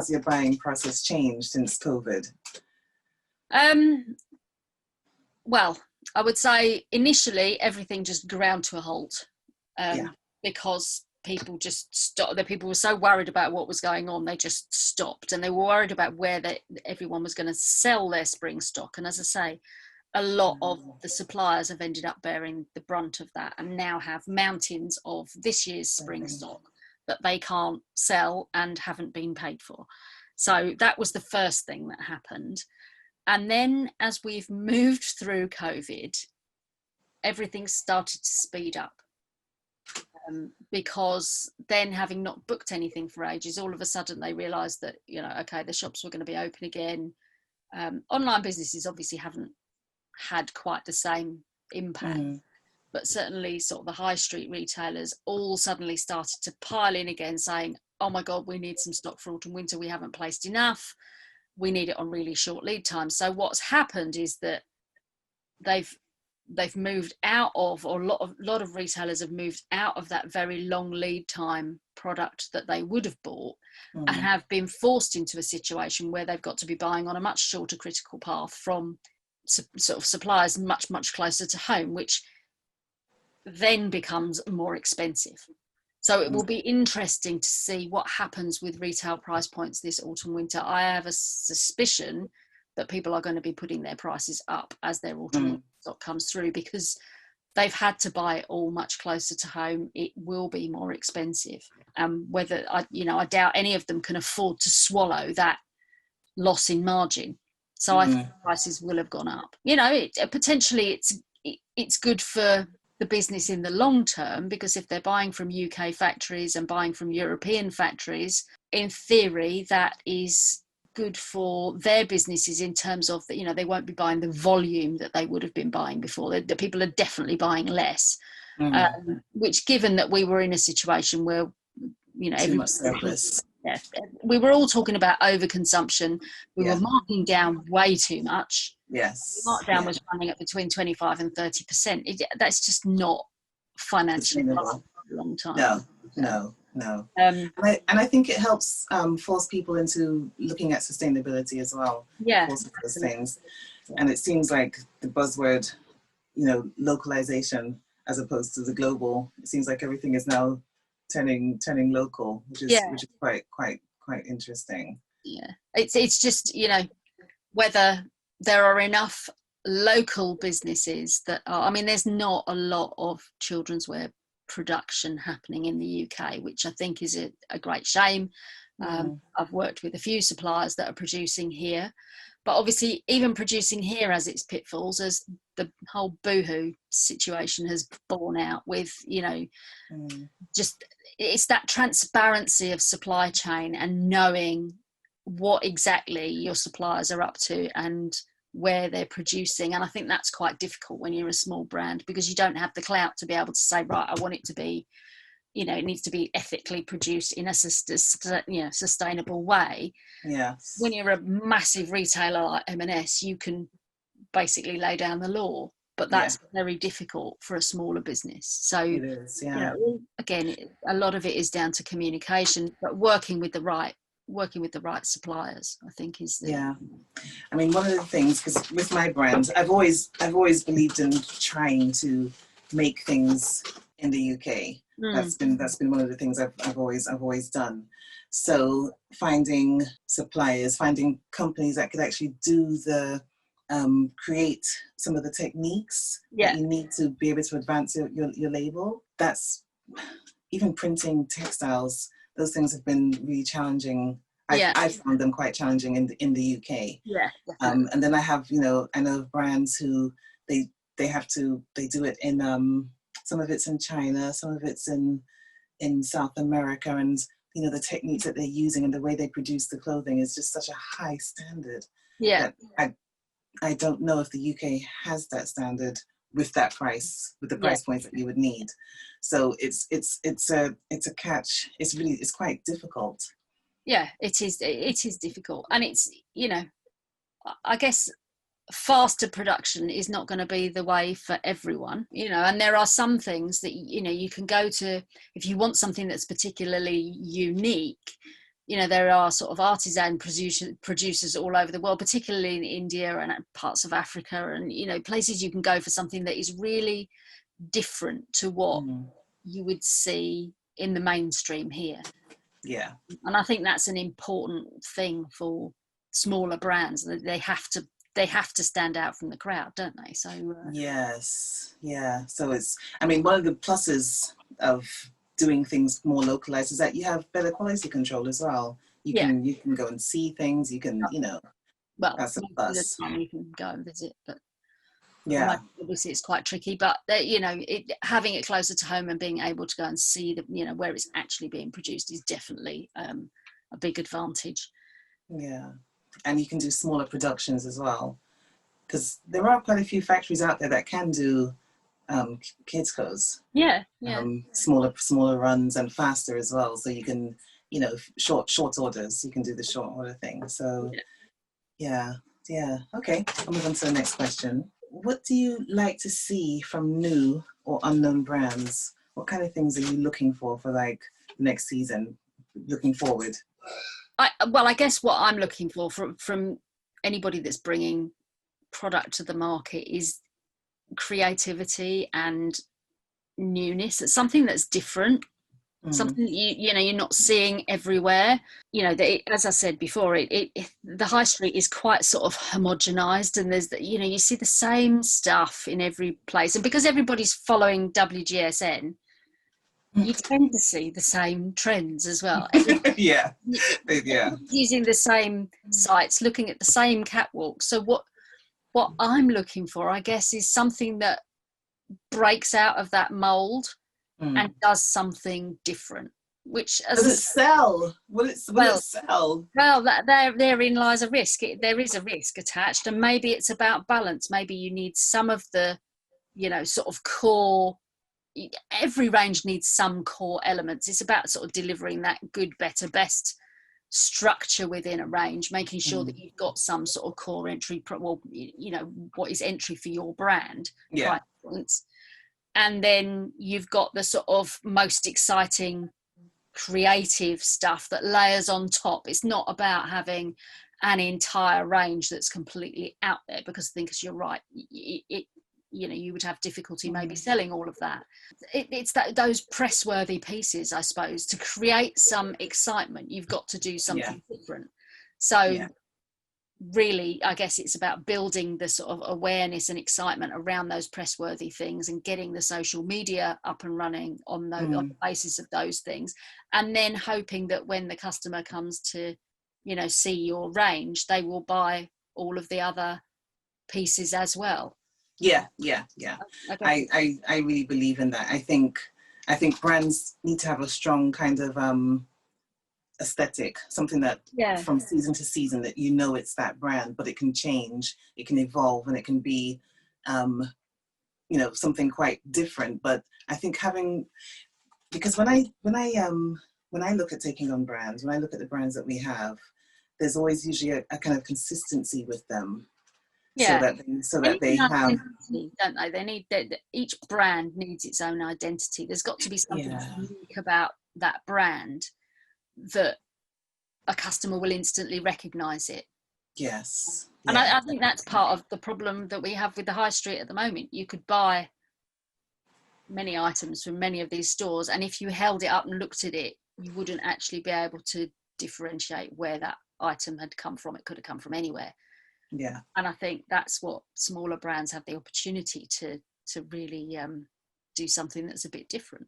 has your buying process changed since COVID? Well, I would say initially everything just ground to a halt, because people just stopped. The people were so worried about what was going on, they just stopped, and they were worried about where everyone was going to sell their spring stock. And as I say, a lot of the suppliers have ended up bearing the brunt of that, and now have mountains of this year's spring stock that they can't sell and haven't been paid for. So that was the first thing that happened. And then as we've moved through COVID, everything started to speed up. Because then, having not booked anything for ages, all of a sudden they realised that, okay, the shops were going to be open again. Online businesses obviously haven't had quite the same impact, but certainly sort of the high street retailers all suddenly started to pile in again, saying, oh my God, we need some stock for autumn winter. We haven't placed enough. We need it on really short lead time. So what's happened is that they've moved out of, or a lot of retailers have moved out of that very long lead time product that they would have bought, and have been forced into a situation where they've got to be buying on a much shorter critical path from sort of suppliers much, much closer to home, which then becomes more expensive. So it will be interesting to see what happens with retail price points this autumn winter. I have a suspicion that people are going to be putting their prices up as their autumn stock comes through, because they've had to buy it all much closer to home. It will be more expensive. Whether I doubt any of them can afford to swallow that loss in margin. So I think prices will have gone up. Potentially it's good for the business in the long term, because if they're buying from UK factories and buying from European factories, in theory that is good for their businesses in terms of that, they won't be buying the volume that they would have been buying before. The people are definitely buying less, which, given that we were in a situation where too much surplus. Yeah, we were all talking about overconsumption. We were marking down way too much. Yes. The markdown was running at between 25 and 30%. That's just not financially viable for a long time. No. And I think it helps force people into looking at sustainability as well. Yeah. Those things. And it seems like the buzzword, localization as opposed to the global. It seems like everything is now turning local, which is quite interesting. Yeah, it's just whether there are enough local businesses that are. I mean, there's not a lot of children's wear production happening in the UK, which I think is a great shame. I've worked with a few suppliers that are producing here, but obviously even producing here has its pitfalls, as the whole boohoo situation has borne out with, just it's that transparency of supply chain and knowing what exactly your suppliers are up to and where they're producing. And I think that's quite difficult when you're a small brand, because you don't have the clout to be able to say, right, I want it to be, it needs to be ethically produced in a sustainable way. Yes. When you're a massive retailer like M&S, you can basically lay down the law, but that's very difficult for a smaller business. So it is, again, a lot of it is down to communication, but working with the right suppliers, I think, is the I mean, one of the things, because with my brand, I've always believed in trying to make things in the UK. That's been one of the things I've always done. So finding suppliers, finding companies that could actually do the create some of the techniques that you need to be able to advance your label. That's even printing textiles. Those things have been really challenging. I found them quite challenging in the UK. Yeah. And then I have, I know brands who they do it in some of it's in China, some of it's in South America, and the techniques that they're using and the way they produce the clothing is just such a high standard. Yeah. That I don't know if the UK has that standard with that price, with the price points that you would need. So it's a catch. It's quite difficult. Yeah, it is difficult. And it's, I guess faster production is not going to be the way for everyone, and there are some things that, you can go to, if you want something that's particularly unique, you know, there are sort of artisan producers all over the world, particularly in India and parts of Africa, and, you know, places you can go for something that is really different to what you would see in the mainstream here. Yeah. And I think that's an important thing for smaller brands. They have to stand out from the crowd, don't they? So yes, yeah. So it's, I mean, one of the pluses of doing things more localized is that you have better quality control as well. You can go and see things. You can, you know, well, that's a most of the plus. time you can go and visit, but Yeah. obviously it's quite tricky. But you know, having it closer to home and being able to go and see the, you know, where it's actually being produced is definitely a big advantage. Yeah, and you can do smaller productions as well, because there are quite a few factories out there that can do kids clothes. Yeah. Smaller runs and faster as well. So you can, you know, short orders. You can do the short order thing. So yeah. Okay, I'll move on to the next question. What do you like to see from new or unknown brands? What kind of things are you looking for like next season, looking forward? I guess what I'm looking for from anybody that's bringing product to the market is creativity and newness. It's something that's different, something that you know, you're not seeing everywhere. You know, as I said before, the high street is quite sort of homogenized, and there's, you know, you see the same stuff in every place, and because everybody's following WGSN, you tend to see the same trends as well. Yeah. Using the same sites, looking at the same catwalk. So what I'm looking for, I guess, is something that breaks out of that mold and does something different. Which, does it sell? Will it sell? Well, therein lies a risk. There is a risk attached, and maybe it's about balance. Maybe you need some of the, you know, sort of core. Every range needs some core elements. It's about sort of delivering that good, better, best structure within a range, making sure that you've got some sort of core entry, well, you know, what is entry for your brand, price points, and then you've got the sort of most exciting creative stuff that layers on top. It's not about having an entire range that's completely out there, because I think, as you're right, you know, you would have difficulty maybe selling all of that. It's those press-worthy pieces, I suppose. To create some excitement, you've got to do something different. So really, I guess it's about building the sort of awareness and excitement around those press-worthy things, and getting the social media up and running on the basis of those things, and then hoping that when the customer comes to, you know, see your range, they will buy all of the other pieces as well. Yeah. I really believe in that. I think brands need to have a strong kind of aesthetic, something that from season to season, that, you know, it's that brand, but it can change, it can evolve, and it can be you know, something quite different. But I think because when I look at taking on brands, when I look at the brands that we have, there's always usually a kind of consistency with them. So that they have, don't they? They need each brand needs its own identity. There's got to be something unique about that brand that a customer will instantly recognize it. Yes. And I think that's part of the problem that we have with the high street at the moment. You could buy many items from many of these stores, and if you held it up and looked at it, you wouldn't actually be able to differentiate where that item had come from. It could have come from anywhere. Yeah. And I think that's what smaller brands have the opportunity to really do something that's a bit different.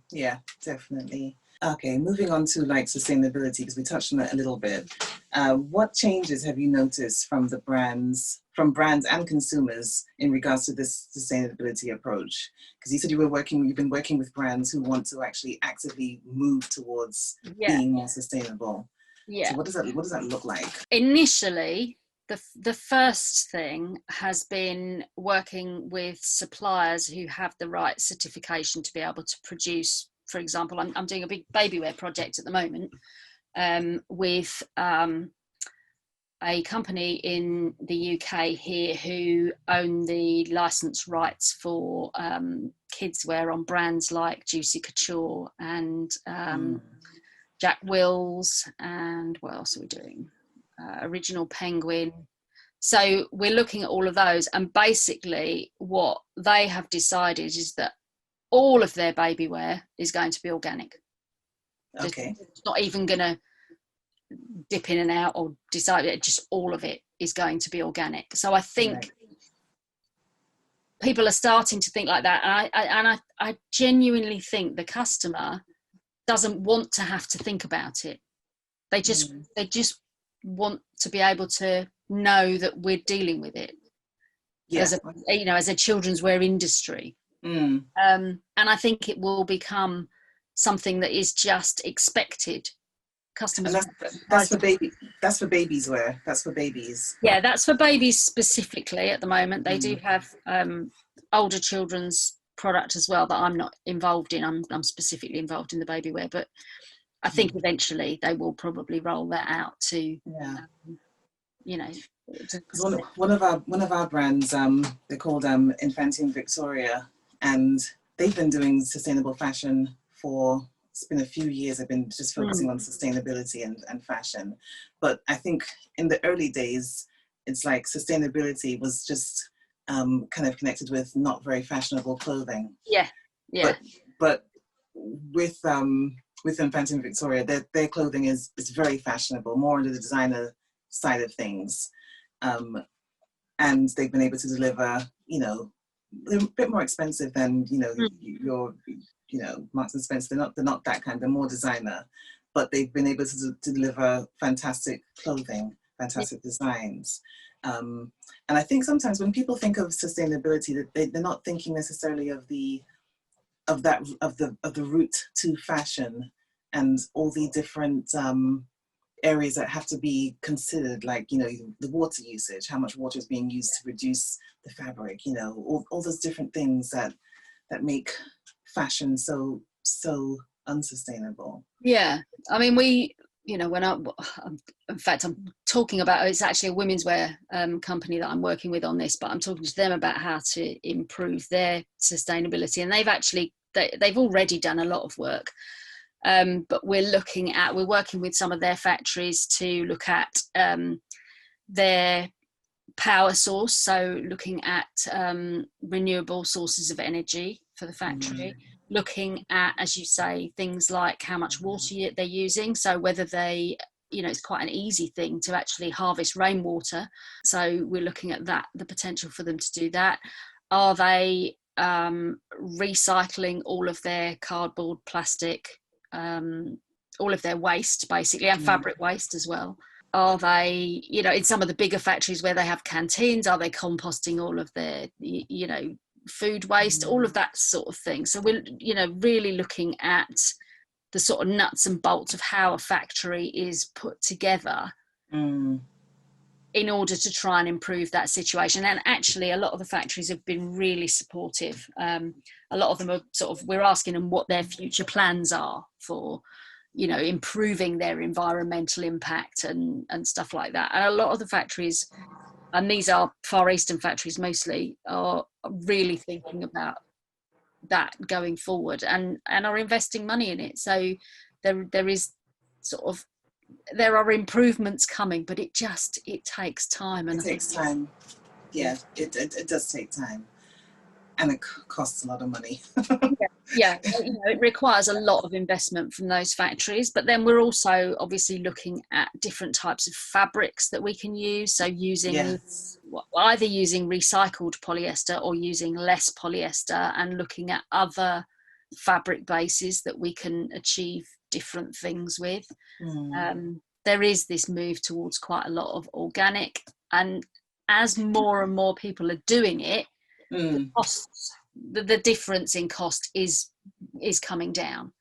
Yeah, definitely. Okay, moving on to like sustainability, because we touched on that a little bit. What changes have you noticed from brands and consumers in regards to this sustainability approach? Because you said you've been working with brands who want to actually actively move towards being more sustainable. Yeah. So what does that look like? Initially, the first thing has been working with suppliers who have the right certification to be able to produce. For example, I'm doing a big baby wear project at the moment with a company in the UK here who own the license rights for kids wear on brands like Juicy Couture and Jack Wills, and what else are we doing? Original Penguin. So we're looking at all of those, and basically what they have decided is that all of their baby wear is going to be organic. Okay. It's not even going to dip in and out or decide it, just all of it is going to be organic. So I think people are starting to think like that, and I genuinely think the customer doesn't want to have to think about it. They just want to be able to know that we're dealing with it as a children's wear industry. And I think it will become something that is just expected. Customers. And that's for baby. That's for babies wear. That's for babies. Yeah, that's for babies specifically at the moment. They do have older children's product as well that I'm not involved in. I'm specifically involved in the baby wear, but I think eventually they will probably roll that out to, one of our brands, they're called Infantine Victoria, and they've been doing sustainable fashion for. It's been a few years. I've been just focusing on sustainability and fashion, but I think in the early days, it's like sustainability was just kind of connected with not very fashionable clothing. Yeah. But with Infantine Victoria, their clothing is very fashionable, more on the designer side of things, and they've been able to deliver. They're a bit more expensive than your Marks and Spencer. They're not that kind. They're more designer, but they've been able to deliver fantastic clothing, fantastic designs. And I think sometimes when people think of sustainability, they're not thinking necessarily of the route to fashion and all the different areas that have to be considered, like the water usage, how much water is being used to produce the fabric, all those different things that make fashion so unsustainable. Yeah, I mean, in fact, I'm talking about, it's actually a women's wear company that I'm working with on this, but I'm talking to them about how to improve their sustainability, and they've already done a lot of work, but we're working with some of their factories to look at their power source, so looking at renewable sources of energy for the factory, looking at, as you say, things like how much water they're using, so whether they, it's quite an easy thing to actually harvest rainwater, so we're looking at that, the potential for them to do that. Are they recycling all of their cardboard, plastic, all of their waste basically, and fabric waste as well? Are they, in some of the bigger factories where they have canteens, are they composting all of their, food waste, all of that sort of thing? So we're, really looking at the sort of nuts and bolts of how a factory is put together in order to try and improve that situation. And actually, a lot of the factories have been really supportive. A lot of them are we're asking them what their future plans are for, improving their environmental impact and stuff like that. And a lot of the factories, and these are Far Eastern factories mostly, are really thinking about that going forward and are investing money in it. So there is there are improvements coming, but it takes time. And it takes time. Yeah, it does take time. And it costs a lot of money. Yeah, it requires a lot of investment from those factories. But then we're also obviously looking at different types of fabrics that we can use. So either using recycled polyester or using less polyester, and looking at other fabric bases that we can achieve different things with. There is this move towards quite a lot of organic, and as more and more people are doing it, the costs, the difference in cost is coming down.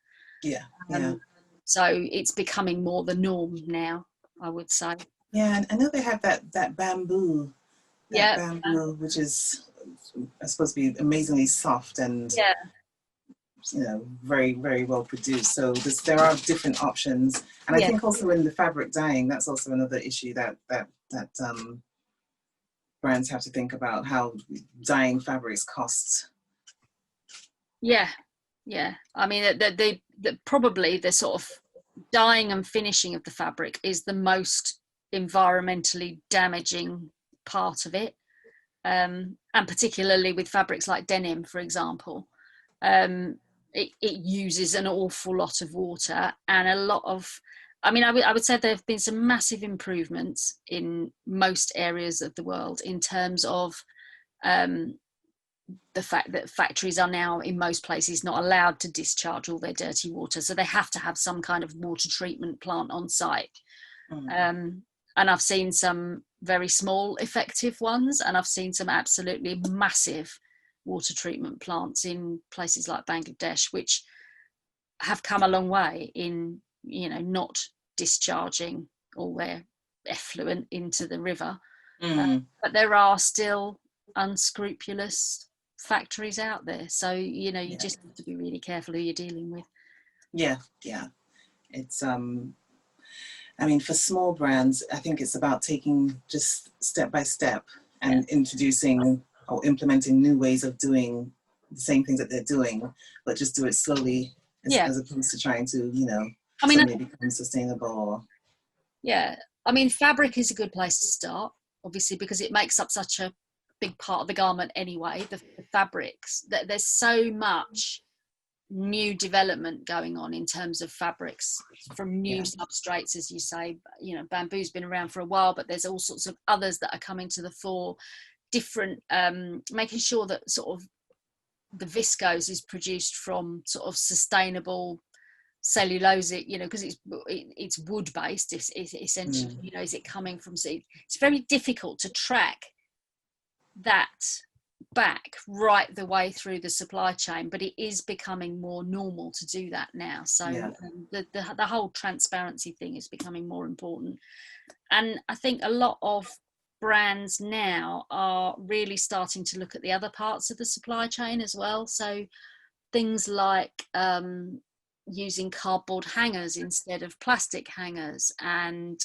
So it's becoming more the norm now, I would say. Yeah, and I know they have that bamboo, which is supposed to be amazingly soft and very, very well produced. So there are different options, and I think also in the fabric dyeing, that's also another issue that brands have to think about, how dyeing fabrics costs. Yeah. I mean, probably the sort of dyeing and finishing of the fabric is the most environmentally damaging part of it, and particularly with fabrics like denim, for example. It uses an awful lot of water and a lot of, I would say there have been some massive improvements in most areas of the world in terms of the fact that factories are now in most places not allowed to discharge all their dirty water, so they have to have some kind of water treatment plant on site. And I've seen some very small effective ones, and I've seen some absolutely massive water treatment plants in places like Bangladesh, which have come a long way in, not discharging all their effluent into the river. But there are still unscrupulous factories out there, so you just have to be really careful who you're dealing with. It's for small brands, I think it's about taking just step by step and introducing or implementing new ways of doing the same things that they're doing, but just do it slowly as opposed to trying to suddenly become sustainable. Fabric is a good place to start, obviously, because it makes up such a big part of the garment anyway. The fabrics, there's so much new development going on in terms of fabrics from new substrates, as you say. Bamboo's been around for a while, but there's all sorts of others that are coming to the fore, different, making sure that sort of the viscose is produced from sort of sustainable cellulosic, because it's wood based, it's essentially, is it coming from seed? It's very difficult to track that back right the way through the supply chain, but it is becoming more normal to do that now. So the whole transparency thing is becoming more important, and I think a lot of brands now are really starting to look at the other parts of the supply chain as well. So things like using cardboard hangers instead of plastic hangers, and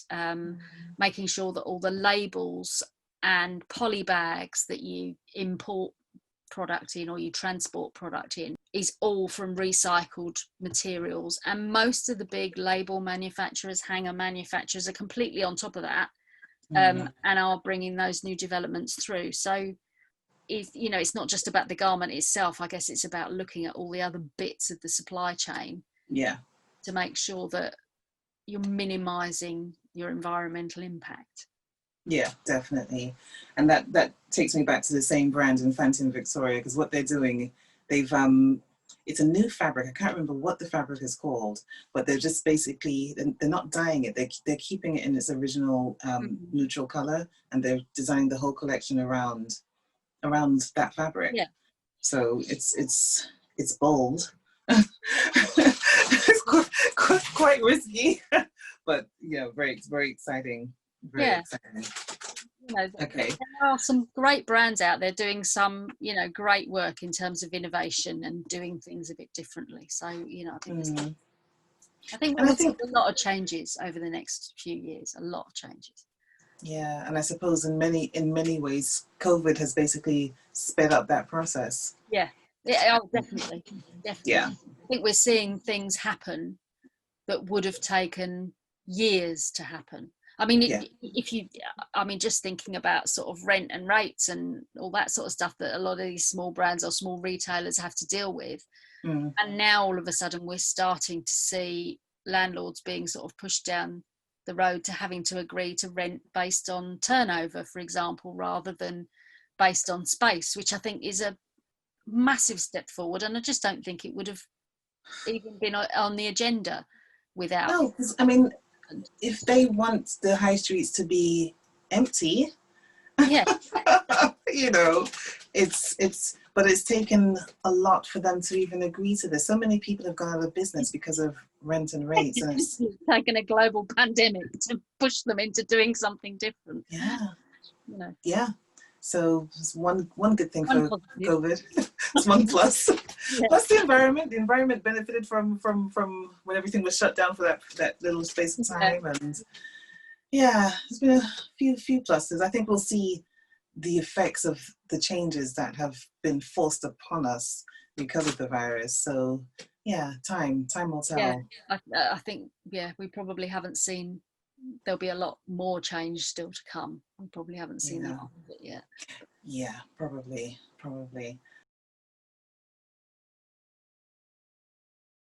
making sure that all the labels and poly bags that you import product in or you transport product in is all from recycled materials. And most of the big label manufacturers, hanger manufacturers, are completely on top of that, and are bringing those new developments through. So it's not just about the garment itself. I guess it's about looking at all the other bits of the supply chain to make sure that you're minimizing your environmental impact. Yeah, definitely. And that takes me back to the same brand in Fenton Victoria, because what they're doing, they've it's a new fabric. I can't remember what the fabric is called, but they're just basically, they're not dyeing it, they're keeping it in its original neutral color, and they're designing the whole collection around that fabric. So it's bold. It's quite risky, but very, very exciting. Exciting. There are some great brands out there doing some great work in terms of innovation and doing things a bit differently. So I think we'll see a lot of changes over the next few years. A lot of changes. Yeah, and I suppose in many ways, COVID has basically sped up that process. Yeah, definitely. Yeah, I think we're seeing things happen that would have taken years to happen. Just thinking about sort of rent and rates and all that sort of stuff that a lot of these small brands or small retailers have to deal with. And now all of a sudden we're starting to see landlords being sort of pushed down the road to having to agree to rent based on turnover, for example, rather than based on space, which I think is a massive step forward. And I just don't think it would have even been on the agenda without. No, because if they want the high streets to be empty, but it's taken a lot for them to even agree to this. So many people have gone out of business because of rent and rates. And it's taken a global pandemic to push them into doing something different. Yeah. So it's one good thing for COVID. It's one plus. Plus the environment. The environment benefited from when everything was shut down for that little space of time. And there's been a few pluses. I think we'll see the effects of the changes that have been forced upon us because of the virus. So yeah, time will tell. Yeah, I think, yeah, we probably haven't seen, there'll be a lot more change still to come. We probably haven't seen the Yeah. last of it yet. Yeah, probably.